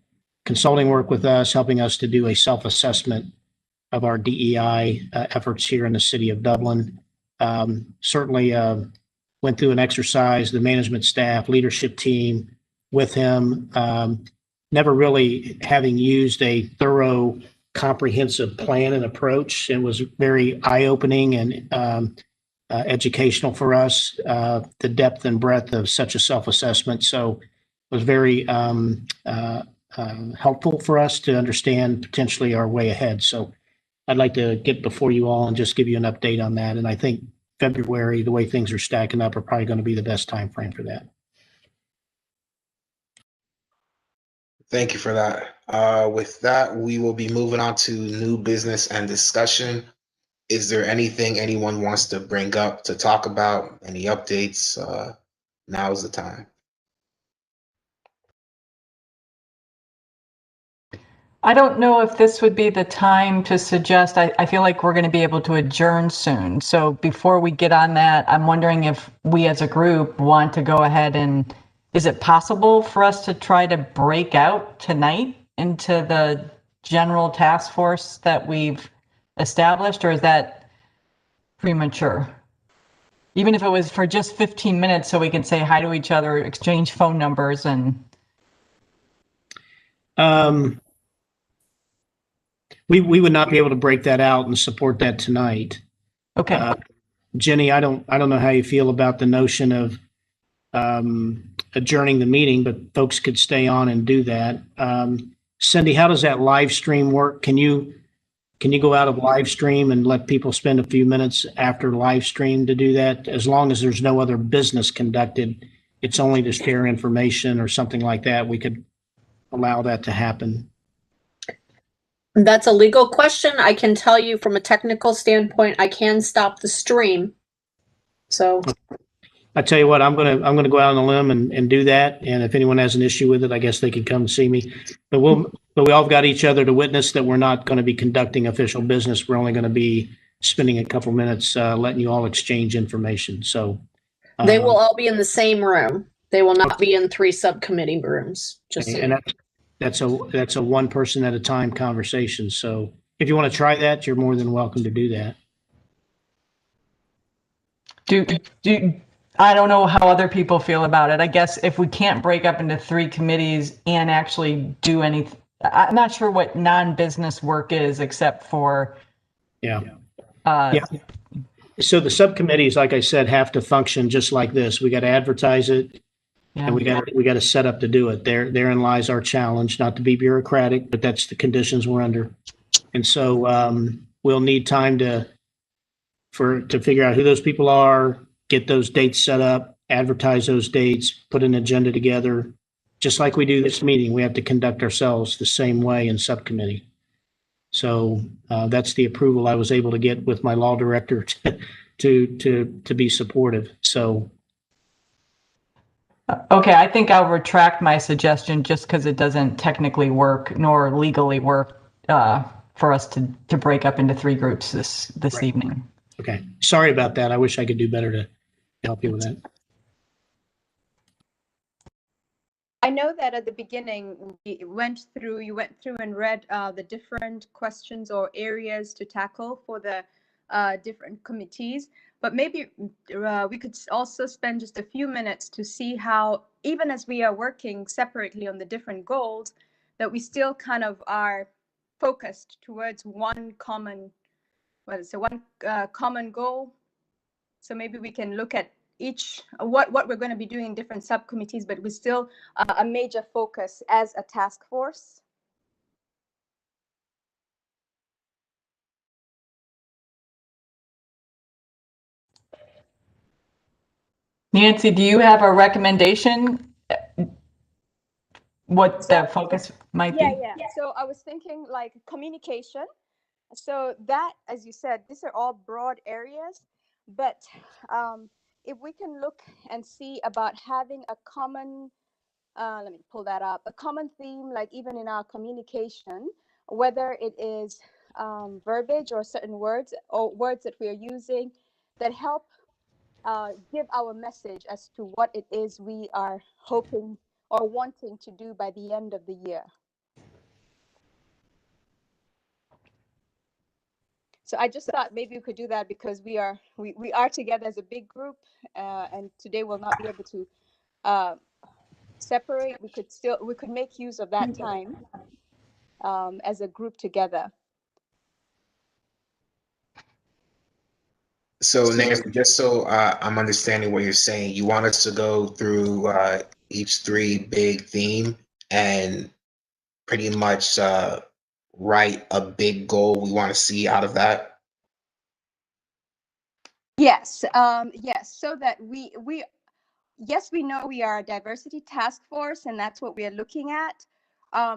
consulting work with us, helping us to do a self-assessment of our DEI efforts here in the city of Dublin. Certainly went through an exercise, the management staff, leadership team with him, never really having used a thorough, comprehensive plan and approach. It was very eye-opening and educational for us, the depth and breadth of such a self-assessment. So it was very helpful for us to understand potentially our way ahead. So I'd like to get before you all and just give you an update on that. And I think February, the way things are stacking up, are probably going to be the best time frame for that. Thank you for that. With that, we will be moving on to new business and discussion. Is there anything anyone wants to bring up to talk about? Any updates? Now is the time. I don't know if this would be the time to suggest, I feel like we're going to be able to adjourn soon. So before we get on that, I'm wondering if we as a group want to go ahead and, is it possible for us to try to break out tonight into the general task force that we've established, or is that premature? Even if it was for just 15 minutes so we can say hi to each other, exchange phone numbers and... We would not be able to break that out and support that tonight. Okay. Jenny, I don't know how you feel about the notion of adjourning the meeting, but folks could stay on and do that. Cindy, how does that live stream work? Can you go out of live stream and let people spend a few minutes after live stream to do that? As long as there's no other business conducted, it's only to share information or something like that, we could allow that to happen. That's a legal question. I can tell you from a technical standpoint, I can stop the stream. So I tell you what, I'm gonna go out on a limb and do that. And if anyone has an issue with it, I guess they could come and see me. But we all got each other to witness that we're not going to be conducting official business. We're only going to be spending a couple minutes letting you all exchange information. So they will all be in the same room. They will not be in 3 subcommittee rooms. Just so And that's a one person at a time conversation. So if you want to try that, you're more than welcome to do that. I don't know how other people feel about it. I guess if we can't break up into 3 committees and actually do anything, I'm not sure what non-business work is except for. Yeah. So the subcommittees, like I said, have to function just like this. We got to advertise it, and we got to set up to do it. Therein lies our challenge, not to be bureaucratic, but that's the conditions we're under. And so we'll need time to figure out who those people are, get those dates set up, advertise those dates, put an agenda together. Just like we do this meeting, we have to conduct ourselves the same way in subcommittee. So that's the approval I was able to get with my law director to be supportive. So. Okay, I think I'll retract my suggestion just because it doesn't technically work nor legally work for us to break up into 3 groups this evening. Okay, sorry about that. I wish I could do better to help you with that. I know that at the beginning you went through and read the different questions or areas to tackle for the different committees, but maybe we could also spend just a few minutes to see how, even as we are working separately on the different goals, that we still kind of are focused towards one common common goal. So maybe we can look at each what we're going to be doing in different subcommittees, but we're still a major focus as a task force. Nancy, do you have a recommendation? What the focus might be? Yeah. So I was thinking like communication. So that, as you said, these are all broad areas, but if we can look and see about having a common, let me pull that up, a common theme, like even in our communication, whether it is verbiage or certain words or words that we are using that help give our message as to what it is we are hoping or wanting to do by the end of the year. So I just thought maybe we could do that because we are together as a big group, and today we'll not be able to separate. We could make use of that time as a group together. So Nancy, just so I'm understanding what you're saying, you want us to go through each 3 big theme and pretty much write a big goal we want to see out of that? Yes, yes. So that we know we are a diversity task force, and that's what we are looking at.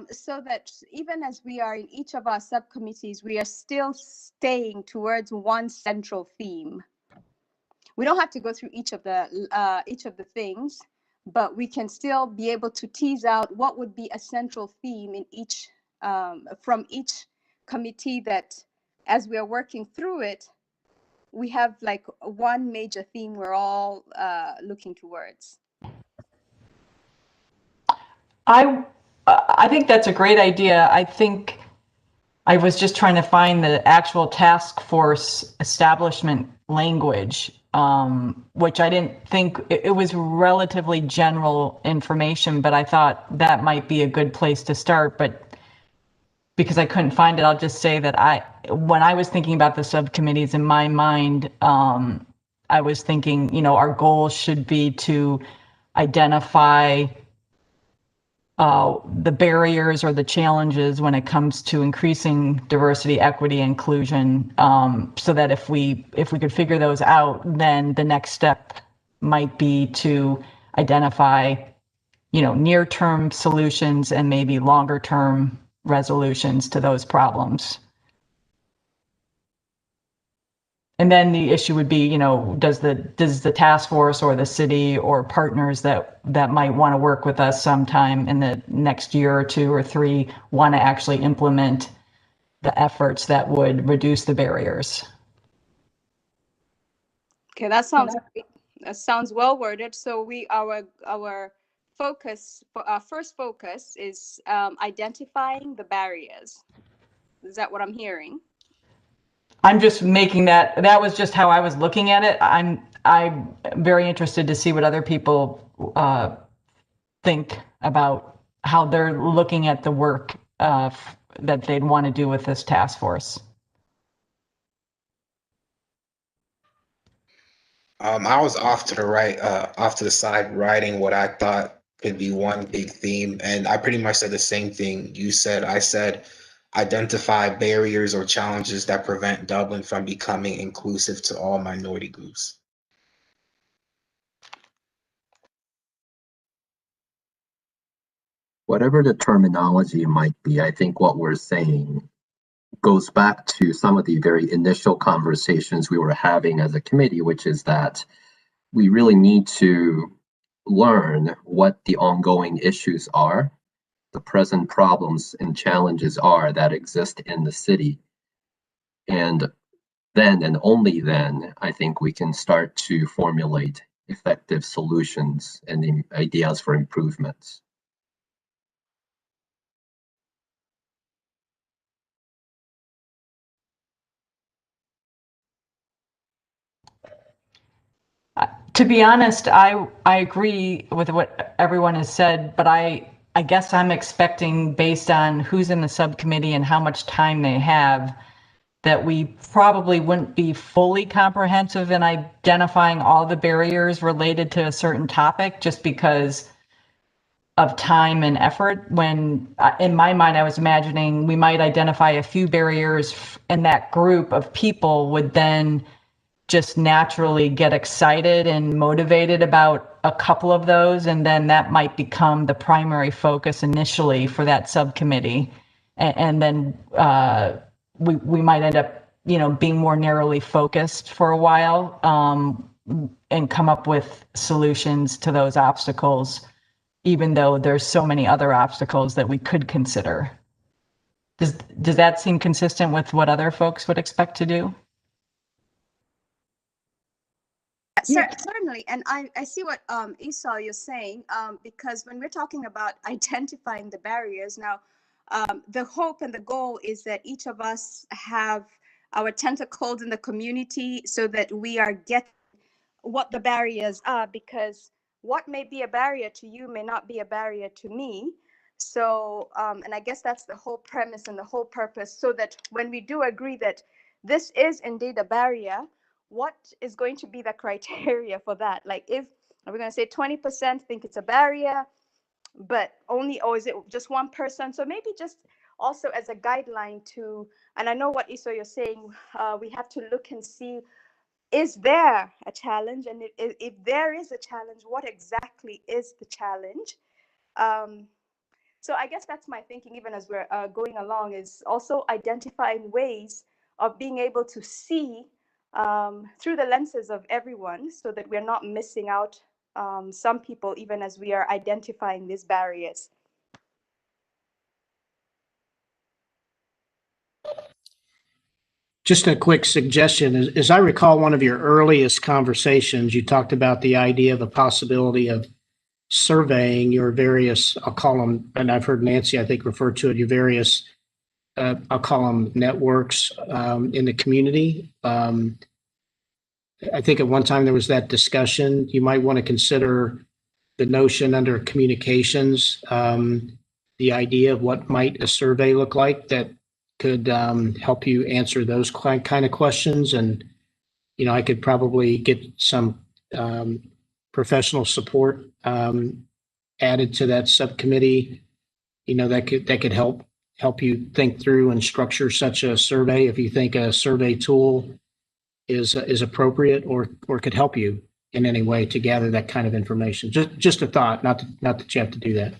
So that even as we are in each of our subcommittees, we are still staying towards one central theme. We don't have to go through each of the things, but we can still be able to tease out what would be a central theme in each from each committee, that as we are working through it, we have like one major theme we're all looking towards. I think that's a great idea. I think I was just trying to find the actual task force establishment language, which I didn't think, it was relatively general information, but I thought that might be a good place to start. But because I couldn't find it, I'll just say that when I was thinking about the subcommittees in my mind, I was thinking, our goal should be to identify the barriers or the challenges when it comes to increasing diversity, equity, inclusion, so that if we could figure those out, then the next step might be to identify, near-term solutions and maybe longer-term resolutions to those problems. And then the issue would be, does the task force or the city or partners that might want to work with us sometime in the next year or 2 or 3 want to actually implement the efforts that would reduce the barriers? Okay, that sounds great. sounds well worded. So our focus, our first focus is identifying the barriers. Is that what I'm hearing? I'm just making that was just how I was looking at it. I'm very interested to see what other people think about how they're looking at the work that they'd want to do with this task force. I was off to the right, off to the side, writing what I thought could be one big theme, and I pretty much said the same thing you said. I said, identify barriers or challenges that prevent Dublin from becoming inclusive to all minority groups. Whatever the terminology might be, I think what we're saying goes back to some of the very initial conversations we were having as a committee, which is that we really need to learn what the ongoing issues are, the present problems and challenges are that exist in the city. And then and only then, I think we can start to formulate effective solutions and ideas for improvements. To be honest, I agree with what everyone has said, but I guess I'm expecting, based on who's in the subcommittee and how much time they have, that we probably wouldn't be fully comprehensive in identifying all the barriers related to a certain topic just because of time and effort. When in my mind, I was imagining we might identify a few barriers and that group of people would then just naturally get excited and motivated about a couple of those. And then that might become the primary focus initially for that subcommittee. And then we might end up, being more narrowly focused for a while and come up with solutions to those obstacles, even though there's so many other obstacles that we could consider. Does that seem consistent with what other folks would expect to do? Certainly, and I see what Esau you're saying, because when we're talking about identifying the barriers now, the hope and the goal is that each of us have our tentacles in the community so that we are getting what the barriers are, because what may be a barrier to you may not be a barrier to me. So, and I guess that's the whole premise and the whole purpose, so that when we do agree that this is indeed a barrier, what is going to be the criteria for that? Like, if are we going to say 20% think it's a barrier, but only, or is it just one person? So maybe just also as a guideline to, and I know what Esau you're saying, we have to look and see, is there a challenge? And if there is a challenge, what exactly is the challenge? So I guess that's my thinking, even as we're going along, is also identifying ways of being able to see through the lenses of everyone, so that we're not missing out some people, even as we are identifying these barriers. Just a quick suggestion. As I recall, one of your earliest conversations, you talked about the idea of the possibility of surveying your various, I'll call them, and I've heard Nancy, I think, refer to it, your various, I'll call them networks in the community. I think at one time there was that discussion. You might want to consider the notion under communications, the idea of what might a survey look like that could help you answer those kind of questions. And, I could probably get some professional support added to that subcommittee, that could help you think through and structure such a survey if you think a survey tool is appropriate or could help you in any way to gather that kind of information. Just a thought, not that you have to do that.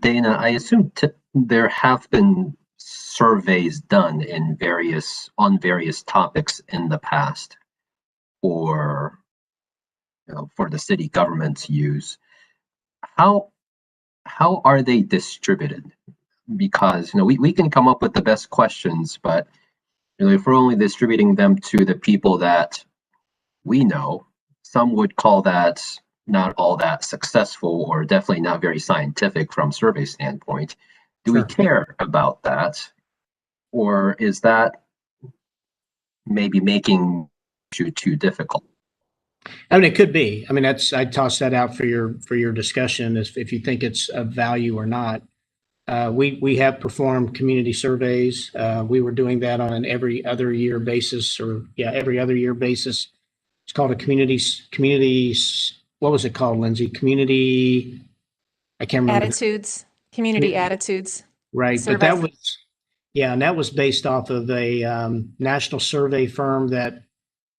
Dana, I assume there have been surveys done on various topics in the past, or for the city government's use. How how are they distributed? Because, we can come up with the best questions, but if we're only distributing them to the people that we know, some would call that not all that successful, or definitely not very scientific from survey standpoint. Do we care about that? Or is that maybe making it too difficult? I mean, it could be. I mean, I'd toss that out for your discussion, if you think it's of value or not. We have performed community surveys. We were doing that on an every other year basis, every other year basis. It's called a communities. What was it called, Lindsay? Community. I can't remember. Attitudes, community attitudes. Right, survey. but that was, and that was based off of a national survey firm that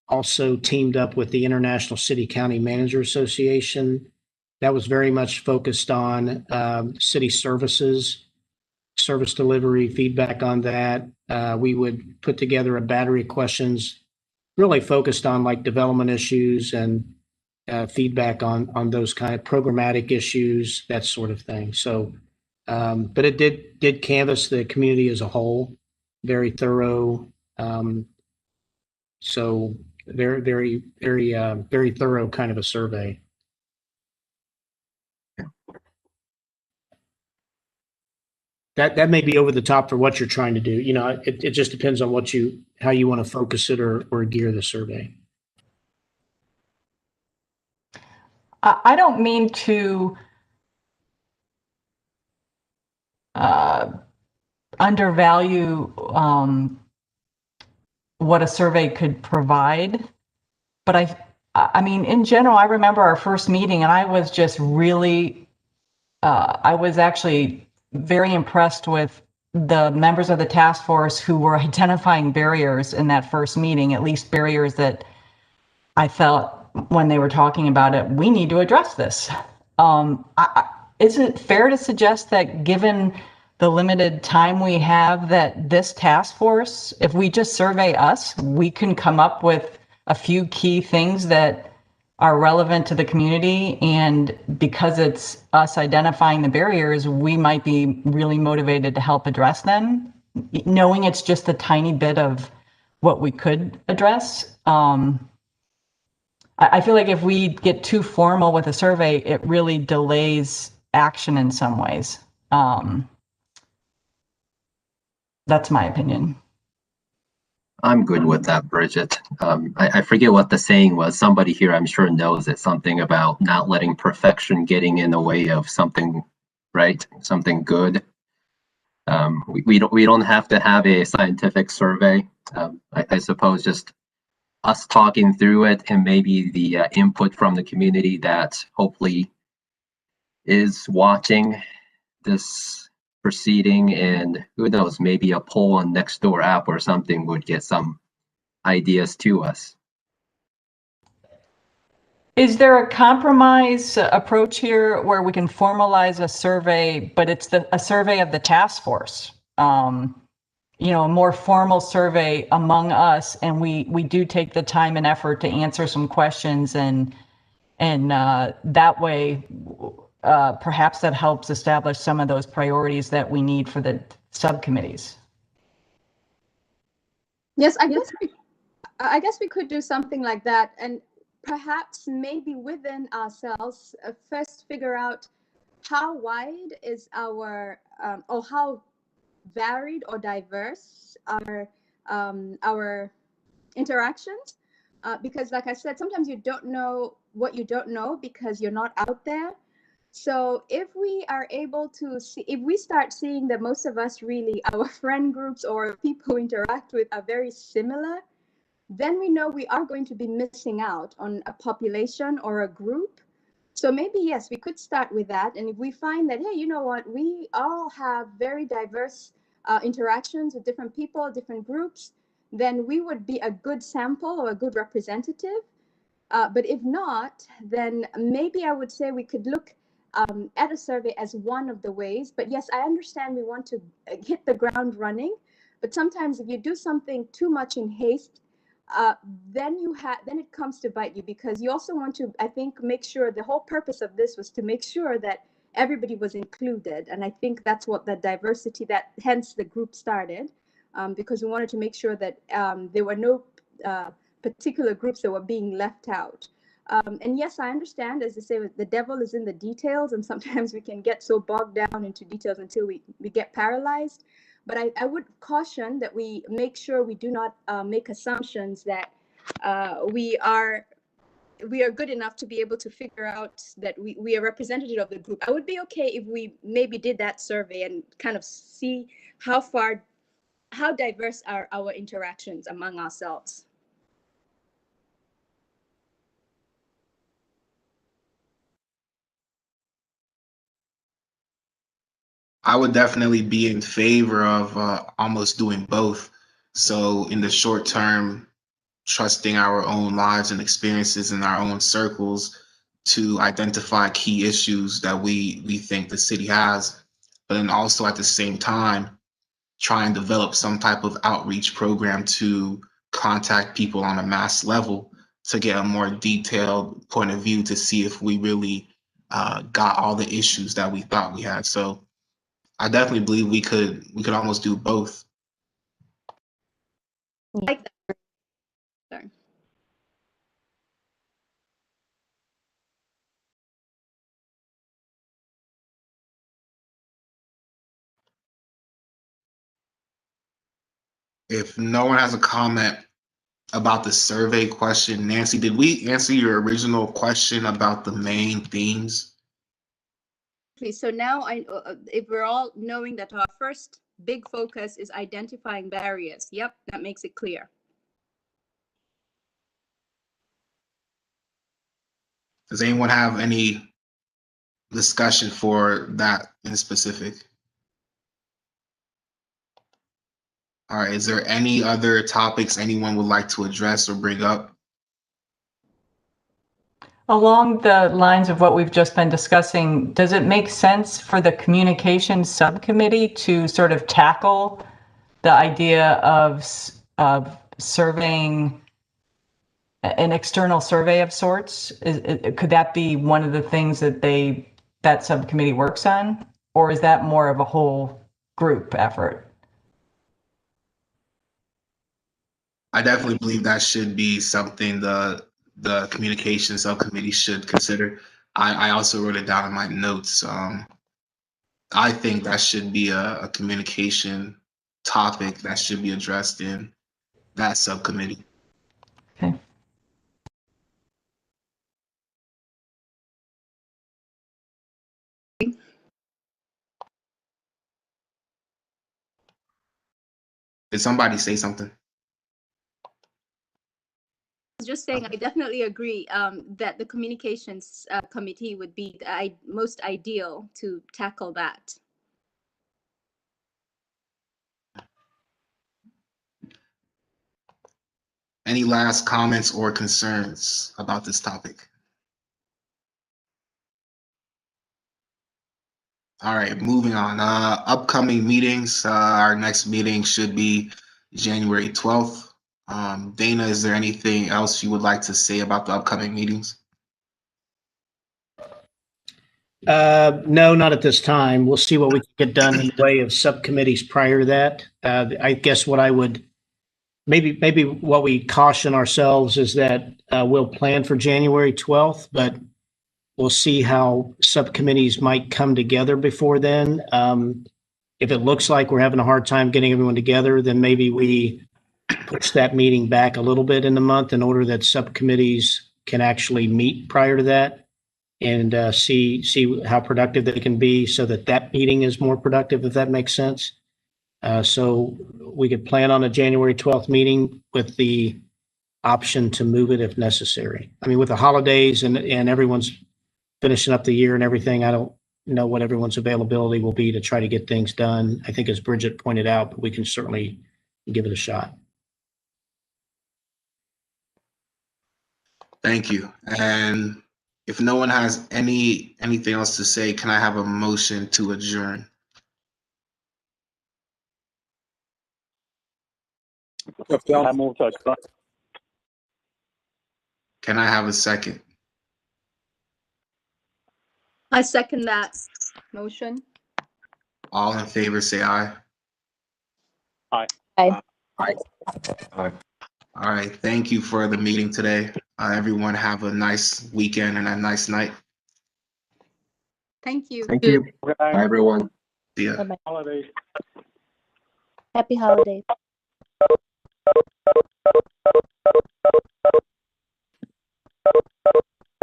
also teamed up with the International City County Manager Association. That was very much focused on city services, service delivery, feedback on that. We would put together a battery of questions really focused on like development issues and feedback on those kind of programmatic issues, that sort of thing. So, but it did canvass the community as a whole, very thorough. So very, very, very thorough kind of a survey. That may be over the top for what you're trying to do. It just depends on how you want to focus it or gear the survey. I don't mean to undervalue what a survey could provide, but I mean, in general, I remember our first meeting and I was just really, I was actually very impressed with the members of the task force who were identifying barriers in that first meeting, at least barriers that I felt when they were talking about it, we need to address this. Is it fair to suggest that given the limited time we have, that this task force, if we just survey us, we can come up with a few key things that are relevant to the community, and because it's us identifying the barriers, we might be really motivated to help address them, knowing it's just a tiny bit of what we could address. I feel like if we get too formal with a survey, it really delays action in some ways. That's my opinion. I'm good with that, Bridget. I forget what the saying was. Somebody here, I'm sure, knows it. Something about not letting perfection getting in the way of something, right? Something good. We don't have to have a scientific survey. I suppose just us talking through it, and maybe the input from the community that hopefully is watching this proceeding, and who knows, maybe a poll on Nextdoor app or something would get some ideas to us. Is there a compromise approach here where we can formalize a survey, but it's a survey of the task force? A more formal survey among us, and we do take the time and effort to answer some questions, and that way, perhaps that helps establish some of those priorities that we need for the subcommittees. Yes, I guess we could do something like that, and perhaps maybe within ourselves first figure out how wide is our or how varied or diverse our interactions, because like I said, sometimes you don't know what you don't know because you're not out there. So if we are able to see, if we start seeing that most of us really, our friend groups or people who interact with are very similar, then we know we are going to be missing out on a population or a group. So maybe, yes, we could start with that. And if we find that, hey, you know what, we all have very diverse interactions with different people, different groups, then we would be a good sample or a good representative. But if not, then maybe I would say we could look at a survey as one of the ways. But yes, I understand we want to hit the ground running. But sometimes if you do something too much in haste, then it comes to bite you, because you also want to, I think, make sure the whole purpose of this was to make sure that everybody was included. And I think that's what the diversity, that hence the group started, because we wanted to make sure that there were no particular groups that were being left out. And yes, I understand, as they say, the devil is in the details, and sometimes we can get so bogged down into details until we get paralyzed. But I would caution that we make sure we do not make assumptions that we are good enough to be able to figure out that we are representative of the group. I would be okay if we maybe did that survey and kind of see how diverse are our interactions among ourselves. I would definitely be in favor of almost doing both. So in the short term, trusting our own lives and experiences in our own circles to identify key issues that we think the city has, but then also at the same time, try and develop some type of outreach program to contact people on a mass level to get a more detailed point of view to see if we really got all the issues that we thought we had. So I definitely believe we could almost do both. Like that. Sorry. If no one has a comment about the survey question, Nancy, did we answer your original question about the main themes? So now if we're all knowing that our first big focus is identifying barriers. Yep, that makes it clear. Does anyone have any discussion for that in specific? All right, is there any other topics anyone would like to address or bring up? Along the lines of what we've just been discussing, does it make sense for the communications subcommittee to sort of tackle the idea of surveying, an external survey of sorts? Could that be one of the things that that subcommittee works on? Or is that more of a whole group effort? I definitely believe that should be something the communication subcommittee should consider. I also wrote it down in my notes. I think that should be a communication topic that should be addressed in that subcommittee. Okay. Did somebody say something? Just saying, I definitely agree that the communications committee would be the most ideal to tackle that. Any last comments or concerns about this topic? All right, moving on. Upcoming meetings. Our next meeting should be January 12th. Dana, is there anything else you would like to say about the upcoming meetings? No, not at this time. We'll see what we can get done in the way of subcommittees prior to that. I guess what I would maybe what we caution ourselves is that we'll plan for January 12th, but we'll see how subcommittees might come together before then. If it looks like we're having a hard time getting everyone together, then maybe we push that meeting back a little bit in the month in order that subcommittees can actually meet prior to that and see how productive they can be so that meeting is more productive, if that makes sense. So we could plan on a January 12th meeting with the option to move it if necessary. I mean, with the holidays and everyone's finishing up the year and everything, I don't know what everyone's availability will be to try to get things done. I think as Bridget pointed out, but we can certainly give it a shot. Thank you. And if no one has anything else to say, can I have a motion to adjourn? I move to adjourn. Can I have a second? I second that motion. All in favor, say aye. Aye. Aye. Aye. Aye. All right, thank you for the meeting today. Everyone have a nice weekend and a nice night. Thank you. Thank you. Good Bye, night. everyone. See ya. Bye-bye. Holidays. Happy holidays.